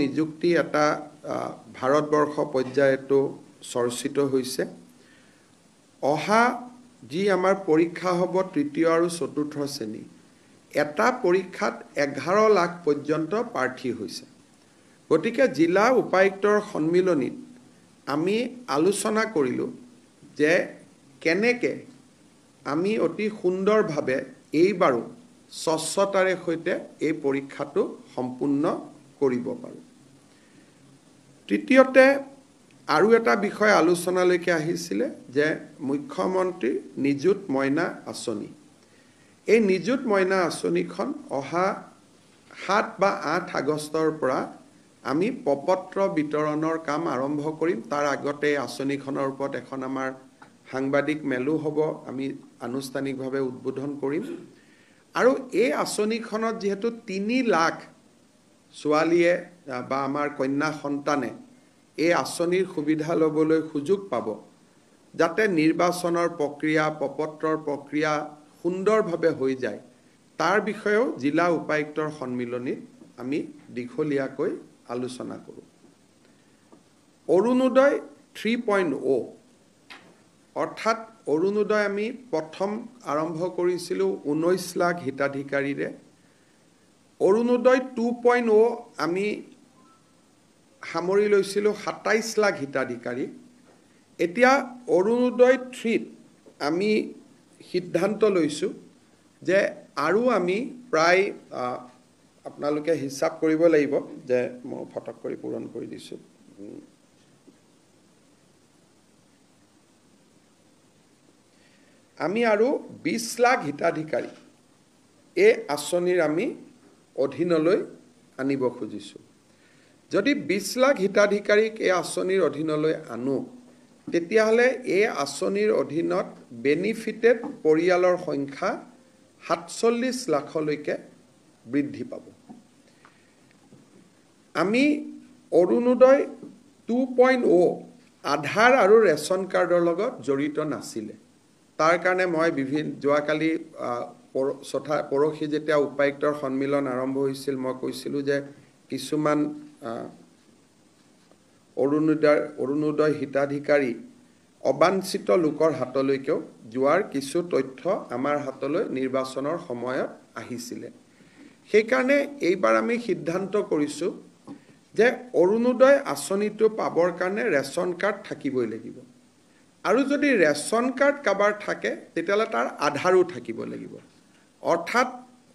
নিযুক্তি এটা ভাৰতবৰ্ষ পৰ্যায়তো চৰ্চিত হৈছে অহা যি আমাৰ পৰীক্ষা হ'ব তৃতীয় আৰু চতুৰ্থ শ্ৰেণী এটা পৰীক্ষাত 11 লাখ পৰ্যন্ত প্ৰাৰ্থী হৈছে গতিকে জিলা উপায়ুক্তৰ সন্মিলনীত আমি আলোচনা কৰিলো যে কেনেকে আমি অতি সুন্দৰভাৱে এইবাৰো স্বচ্ছতাৰে সৈতে এই পৰীক্ষাটো সম্পূৰ্ণ কৰিব পাৰো তৃতীয়তে আৰু এটা বিষয় আলোচনালৈকে আহিছিলে যে মুখ্যমন্ত্ৰী নিযুত মইনা আঁচনি এই নিযুত মইনা আঁচনিখন অহা 7 বা 8 আগষ্টৰ পৰা আমি পপত্ৰ বিতৰণৰ কাম আৰম্ভ কৰিম তাৰ আগতে আঁচনিখনৰ ওপৰত এখন আমাৰ সাংবাদিক মেলো হ'ব আমি আনুষ্ঠানিকভাৱে উদ্বোধন কৰিম আৰু এই আঁচনিখনত যেহেতু 3 লাখ ছোৱালীয়ে বা আমাৰ কন্যা সন্তানে এই আঁচনিৰ সুবিধা ল'বলৈ সুযোগ পাব যাতে নিৰ্বাচনৰ প্ৰক্ৰিয়া পপত্ৰৰ প্ৰক্ৰিয়া সুন্দৰভাৱে হৈ যায় তাৰ বিষয়েও জিলা উপায়ুক্তৰ সন্মিলনীত আমি দীঘলীয়াকৈ আলোচনা কৰোঁ অৰুণোদয় 3.0 অৰ্থাৎ অৰুণোদয় আমি প্ৰথম আৰম্ভ কৰিছিলোঁ 19 লাখ হিতাধিকাৰীৰে অৰুণোদয় 2.0 আমি সামৰি লৈছিলোঁ 27 লাখ হিতাধিকাৰী এতিয়া অৰুণোদয় 3 আমি সিদ্ধান্ত লৈছোঁ যে আৰু আমি প্ৰায় আপোনালোকে হিচাপ কৰিব লাগিব যে মই ফটক কৰি পূৰণ কৰি দিছোঁ আমি আৰু 20 লাখ হিতাধিকাৰী এই আঁচনিৰ আমি অধীনলৈ আনিব খুজিছোঁ যদি 20 লাখ হিতাধিকাৰীক এই আঁচনিৰ অধীনলৈ আনো তেতিয়াহ'লে এই আঁচনিৰ অধীনত বেনিফিটেড পৰিয়ালৰ সংখ্যা 47 লাখলৈকে বৃদ্ধি পাব আমি অৰুণোদয় 2.0 আধাৰ আৰু ৰেচন কাৰ্ডৰ লগত জড়িত নাছিলে তাৰ কাৰণে মই বিভিন্ন যোৱাকালি পৰহি যেতিয়া উপায়ুক্তৰ সন্মিলন আৰম্ভ হৈছিল মই কৈছিলোঁ যে কিছুমান অৰুণোদয় হিতাধিকাৰী অবাঞ্ছিত লোকৰ হাতলৈকেও যোৱাৰ কিছু তথ্য আমাৰ হাতলৈ নিৰ্বাচনৰ সময়ত আহিছিলে সেইকাৰণে এইবাৰ আমি সিদ্ধান্ত কৰিছোঁ যে অৰুণোদয় আঁচনিটো পাবৰ কাৰণে ৰেচন কাৰ্ড থাকিবই লাগিব আৰু যদি ৰেচন কাৰ্ড কাবাৰ থাকে তেতিয়াহ'লে তাৰ আধাৰো থাকিব লাগিব অৰ্থাৎ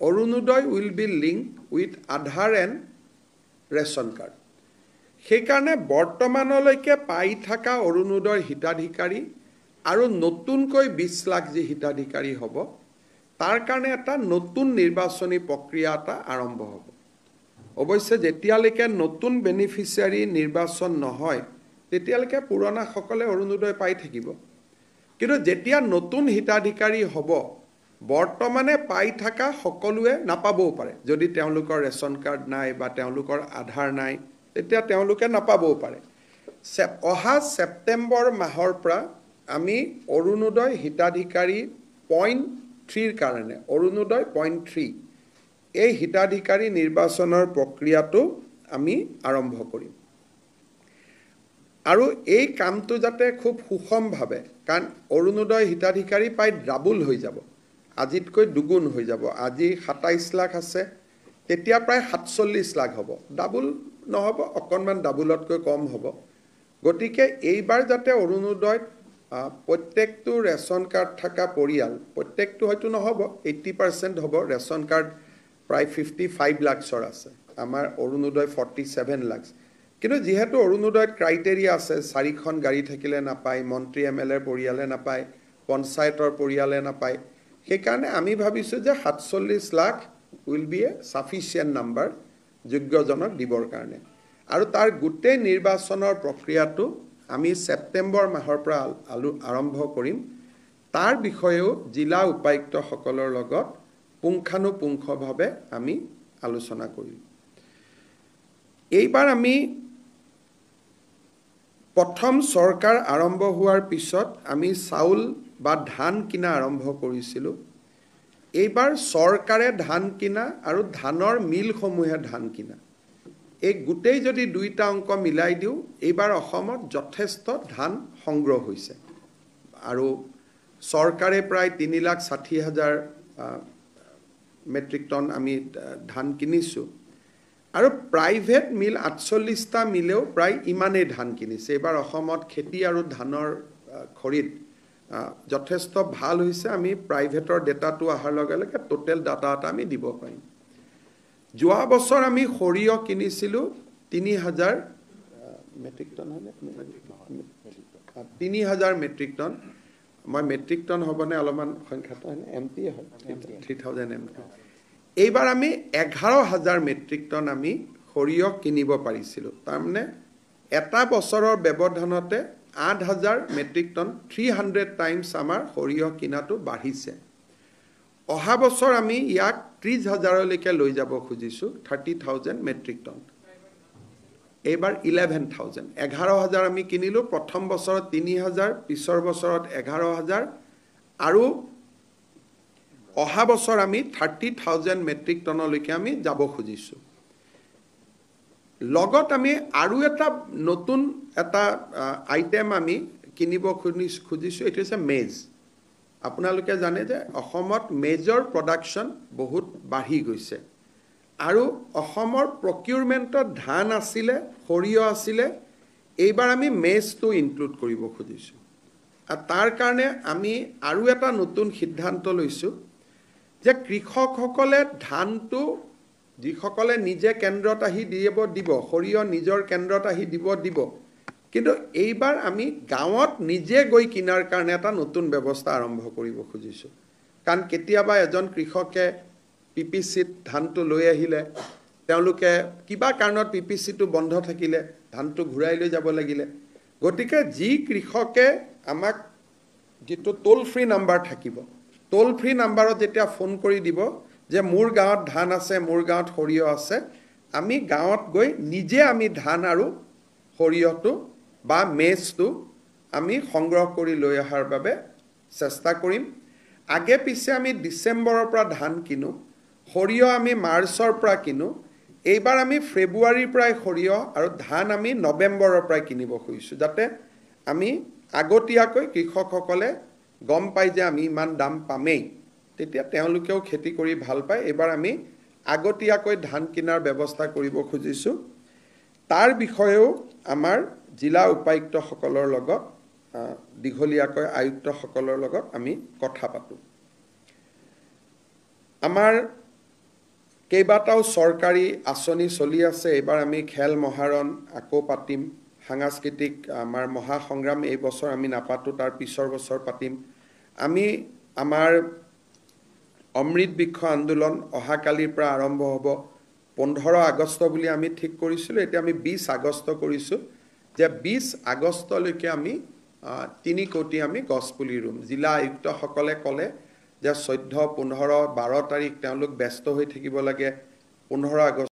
Arunodoi will be link with Aadhaar and ration card সেইকাৰণে বৰ্তমানলৈকে পাই থকা অৰুণোদয় হিতাধিকাৰী আৰু নতুনকৈ 20 লাখ যি হিতাধিকাৰী হ'ব তাৰ কাৰণে এটা নতুন নিৰ্বাচনী প্ৰক্ৰিয়া এটা আৰম্ভ হ'ব অৱশ্যে যেতিয়ালৈকে নতুন বেনিফিচিয়াৰী নিৰ্বাচন নহয় তেতিয়ালৈকে পুৰণাসকলে অৰুণোদয় পাই থাকিব কিন্তু যেতিয়া নতুন হিতাধিকাৰী হ'ব বৰ্তমানে পাই থকা সকলোৱে নাপাবও পাৰে যদি তেওঁলোকৰ ৰেচন কাৰ্ড নাই বা তেওঁলোকৰ আধাৰ নাই তেতিয়া তেওঁলোকে নাপাবও পাৰে অহা ছেপ্টেম্বৰ মাহৰ পৰা আমি অৰুণোদয় হিতাধিকাৰী 0.3 কাৰণে অৰুণোদয় 0.3 এই হিতাধিকাৰী নিৰ্বাচনৰ প্ৰক্ৰিয়াটো আমি আৰম্ভ কৰিম আৰু এই কামটো যাতে খুব সুষমভাৱে কাৰণ অৰুণোদয় হিতাধিকাৰী প্ৰায় ডাবল হৈ যাব আজিতকৈ দুগুণ হৈ যাব আজি 27 লাখ আছে তেতিয়া প্ৰায় 47 লাখ হ'ব ডাবল নহব অকনমান ডাবলতকৈ কম হ'ব গতিকে এইবাৰ যাতে অৰুণোদয়ত প্ৰত্যেকটো ৰেচন কাৰ্ড থকা পৰিয়াল প্ৰত্যেকটো হয়তো নহব 80% হ'ব ৰেচন কাৰ্ড প্ৰায় 55 লাখৰ আছে আমাৰ অৰুণোদয় 47 লাখ কিন্তু যেহেতু অৰুণোদয়ত ক্ৰাইটেৰিয়া আছে 4খন গাড়ী থাকিলে নাপায় মন্ত্ৰী এমএলএ পৰিয়ালে নাপায় পঞ্চায়তৰ পৰিয়ালে নাপায় সেইকাৰণে আমি ভাবিছোঁ যে 47 lakh will be a sufficient number যোগ্যজনক দিবৰ কাৰণে আৰু তাৰ গোটেই নিৰ্বাচনৰ প্ৰক্ৰিয়াটো আমি ছেপ্টেম্বৰ মাহৰ পৰা আৰম্ভ কৰিম তাৰ বিষয়েও জিলা উপায়ুক্তসকলৰ লগত পুংখানুপুংখভাৱে আমি আলোচনা কৰিম এইবাৰ আমি প্ৰথম চৰকাৰ আৰম্ভ হোৱাৰ পিছত আমি চাউল বা ধান কিনা আৰম্ভ কৰিছিলোঁ এইবাৰ চৰকাৰে ধান কিনা আৰু ধানৰ মিলসমূহে ধান কিনা এই গোটেই যদি দুইটা অংক মিলাই দিওঁ এইবাৰ অসমত যথেষ্ট ধান সংগ্ৰহ হৈছে আৰু চৰকাৰে প্ৰায় 3,60,000 মেট্ৰিক টন আমি ধান কিনিছোঁ আৰু প্ৰাইভেট মিল 48টা মিলেও প্ৰায় ইমানেই ধান কিনিছে এইবাৰ অসমত খেতি আৰু ধানৰ খৰিদ যথেষ্ট ভাল হৈছে আমি প্ৰাইভেটৰ ডেটাটো অহাৰ লগে লগে টোটেল ডাটা এটা আমি দিব পাৰিম যোৱা বছৰ আমি সৰিয়হ কিনিছিলোঁ 3,000 মেট্ৰিক টন হয়নে 3,000 মেট্ৰিক টন মই মেট্ৰিক টন হ'বনে অলপমান সংখ্যাটো হয়নে এমটি হয় 3,000 এমটি এইবাৰ আমি 11,000 মেট্ৰিক টন আমি সৰিয়হ কিনিব পাৰিছিলোঁ তাৰমানে এটা বছৰৰ ব্যৱধানতে 8,000 মেট্ৰিক টন 300 টাইমছ আমাৰ সৰিয়হ কিনাটো বাঢ়িছে অহা বছৰ আমি ইয়াক 30,000লৈকে লৈ যাব খুজিছোঁ 30,000 মেট্ৰিক টন এইবাৰ 11,000 11,000 আমি কিনিলোঁ প্ৰথম বছৰত 3,000 পিছৰ বছৰত 11,000 আৰু অহা বছৰ আমি 30,000 মেট্ৰিক টনলৈকে আমি যাব খুজিছোঁ লগত আমি আৰু এটা নতুন এটা আইটেম আমি কিনিব খুজিছোঁ এটো হৈছে মেজ আপোনালোকে জানে যে অসমত মেজৰ প্ৰডাকশ্যন বহুত বাঢ়ি গৈছে আৰু অসমৰ প্ৰকিউৰমেণ্টত ধান আছিলে সৰিয়হ আছিলে এইবাৰ আমি মেজটো ইনক্লুড কৰিব খুজিছোঁ আৰু তাৰ কাৰণে আমি আৰু এটা নতুন সিদ্ধান্ত লৈছোঁ যে কৃষকসকলে ধানটো যিসকলে নিজে কেন্দ্ৰত আহি দিব সৰিয়হ নিজৰ কেন্দ্ৰত আহি দিব কিন্তু এইবাৰ আমি গাঁৱত নিজে গৈ কিনাৰ কাৰণে এটা নতুন ব্যৱস্থা আৰম্ভ কৰিব খুজিছোঁ কাৰণ কেতিয়াবা এজন কৃষকে পিপিচিত ধানটো লৈ আহিলে তেওঁলোকে কিবা কাৰণত পিপিচিটো বন্ধ থাকিলে ধানটো ঘূৰাই লৈ যাব লাগিলে গতিকে যি কৃষকে আমাক যেটো টোল ফ্ৰী নাম্বাৰ থাকিব টোল ফ্ৰী নাম্বাৰত যেতিয়া ফোন কৰি দিব যে মোৰ গাঁৱত ধান আছে মোৰ গাঁৱত সৰিয়হ আছে আমি গাঁৱত গৈ নিজে আমি ধান আৰু সৰিয়হটো বা মেজটো আমি সংগ্ৰহ কৰি লৈ অহাৰ বাবে চেষ্টা কৰিম আগে পিছে আমি ডিসেম্বৰৰ পৰা ধান কিনো সৰিয়হ আমি মাৰ্চৰ পৰা কিনো এইবাৰ আমি ফেব্ৰুৱাৰীৰ পৰা সৰিয়হ আৰু ধান আমি নৱেম্বৰৰ পৰা কিনিব খুজিছোঁ যাতে আমি আগতীয়াকৈ কৃষকসকলে গম পাই যে আমি ইমান দাম পামেই তেতিয়া তেওঁলোকেও খেতি কৰি ভাল পায় এবাৰ আমি আগতীয়াকৈ ধান কিনাৰ ব্যৱস্থা কৰিব খুজিছোঁ তাৰ বিষয়েও আমাৰ জিলা উপায়ুক্তসকলৰ লগত দীঘলীয়াকৈ আয়ুক্তসকলৰ লগত আমি কথা পাতোঁ আমাৰ কেইবাটাও চৰকাৰী আঁচনি চলি আছে এবাৰ আমি খেল মহাৰণ আকৌ পাতিম সাংস্কৃতিক আমাৰ মহাসংগ্ৰাম এই বছৰ আমি নাপাতোঁ তাৰ পিছৰ বছৰ পাতিম আমি আমাৰ অমৃত বৃক্ষ আন্দোলন অহাকালিৰ পৰা আৰম্ভ হ'ব 15 আগষ্ট বুলি আমি ঠিক কৰিছিলোঁ এতিয়া আমি 20 আগষ্ট কৰিছোঁ যে 20 আগষ্টলৈকে আমি 3 কোটি আমি গছপুলি ৰুম জিলা আয়ুক্তসকলে ক'লে যে 14 15 12 তাৰিখ তেওঁলোক ব্যস্ত হৈ থাকিব লাগে 15 আগষ্ট